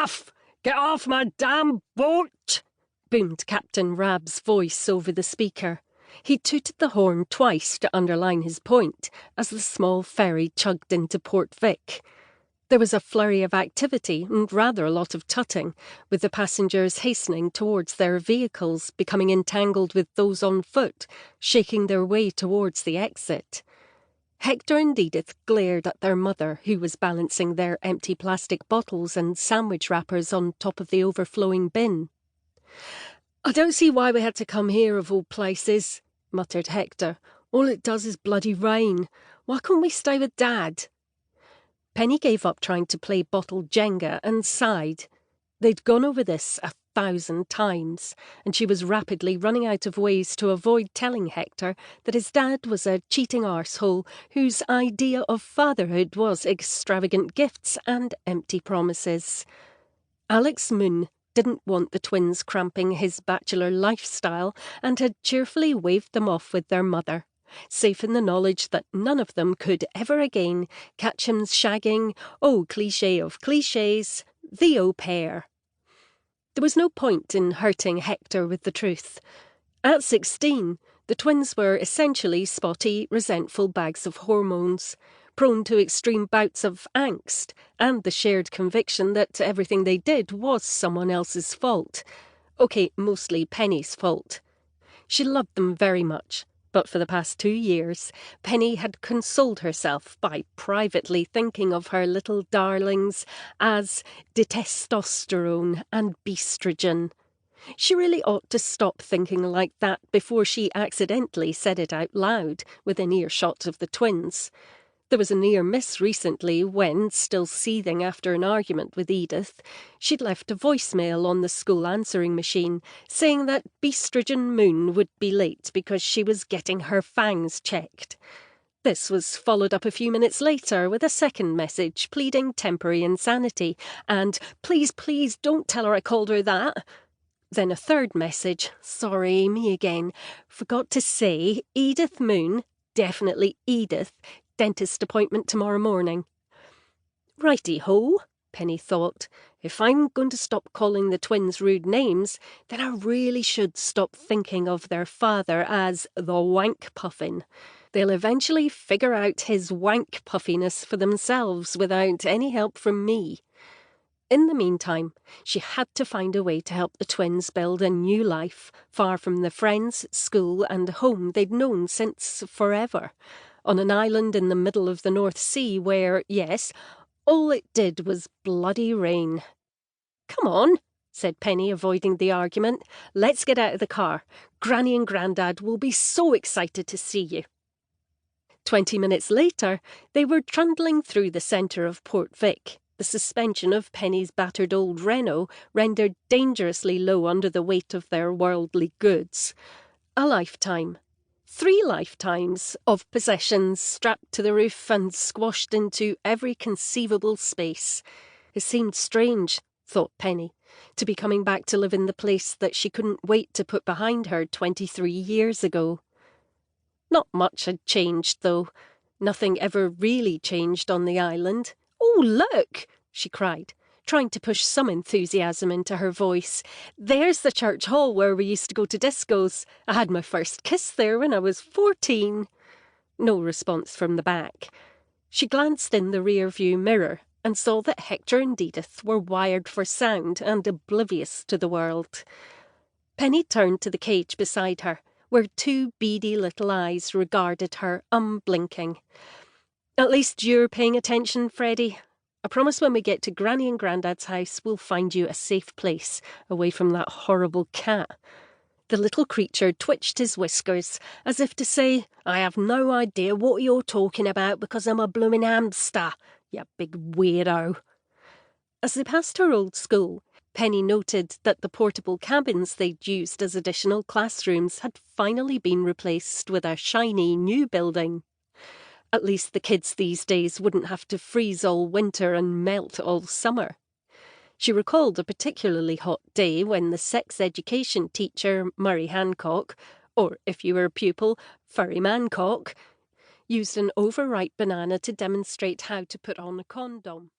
off! Get off my damn boat! Boomed Captain Rab's voice over the speaker. He tooted the horn twice to underline his point as the small ferry chugged into Port Vic. There was a flurry of activity and rather a lot of tutting, with the passengers hastening towards their vehicles, becoming entangled with those on foot, shaking their way towards the exit. Hector and Edith glared at their mother, who was balancing their empty plastic bottles and sandwich wrappers on top of the overflowing bin. "I don't see why we had to come here of all places," muttered Hector. "All it does is bloody rain. Why couldn't we stay with Dad?" Penny gave up trying to play bottle Jenga and sighed. They'd gone over this 1,000 times, and she was rapidly running out of ways to avoid telling Hector that his dad was a cheating arsehole whose idea of fatherhood was extravagant gifts and empty promises. Alex Moon didn't want the twins cramping his bachelor lifestyle and had cheerfully waved them off with their mother, safe in the knowledge that none of them could ever again catch him shagging, oh cliché of clichés, the au pair. There was no point in hurting Hector with the truth. At 16, the twins were essentially spotty, resentful bags of hormones, prone to extreme bouts of angst, and the shared conviction that everything they did was someone else's fault. Okay, mostly Penny's fault. She loved them very much, but for the past 2 years, Penny had consoled herself by privately thinking of her little darlings as testosterone and bestrogen. She really ought to stop thinking like that before she accidentally said it out loud within earshot of the twins. There was a near miss recently when, still seething after an argument with Edith, she'd left a voicemail on the school answering machine saying that Bestrogen Moon would be late because she was getting her fangs checked. This was followed up a few minutes later with a second message pleading temporary insanity and "Please, please, don't tell her I called her that." Then a third message, "Sorry, me again. Forgot to say, Edith Moon, definitely Edith, dentist appointment tomorrow morning." Righty-ho, Penny thought. If I'm going to stop calling the twins rude names, then I really should stop thinking of their father as the wank puffin. They'll eventually figure out his wank puffiness for themselves without any help from me. In the meantime, she had to find a way to help the twins build a new life, far from the friends, school and home they'd known since forever, on an island in the middle of the North Sea where, yes, all it did was bloody rain. "Come on," said Penny, avoiding the argument. "Let's get out of the car. Granny and Grandad will be so excited to see you." 20 minutes later, they were trundling through the centre of Port Vic, the suspension of Penny's battered old Renault rendered dangerously low under the weight of their worldly goods. A lifetime. 3 lifetimes of possessions strapped to the roof and squashed into every conceivable space. It seemed strange, thought Penny, to be coming back to live in the place that she couldn't wait to put behind her 23 years ago. Not much had changed, though. Nothing ever really changed on the island. "Oh, look!" she cried, trying to push some enthusiasm into her voice. "There's the church hall where we used to go to discos. I had my first kiss there when I was 14. No response from the back. She glanced in the rear-view mirror and saw that Hector and Edith were wired for sound and oblivious to the world. Penny turned to the cage beside her, where 2 beady little eyes regarded her unblinking. "At least you're paying attention, Freddie. I promise when we get to Granny and Grandad's house we'll find you a safe place, away from that horrible cat." The little creature twitched his whiskers, as if to say, "I have no idea what you're talking about because I'm a bloomin' hamster, you big weirdo." As they passed her old school, Penny noted that the portable cabins they'd used as additional classrooms had finally been replaced with a shiny new building. At least the kids these days wouldn't have to freeze all winter and melt all summer. She recalled a particularly hot day when the sex education teacher, Murray Hancock, or if you were a pupil, Furry Mancock, used an overripe banana to demonstrate how to put on a condom.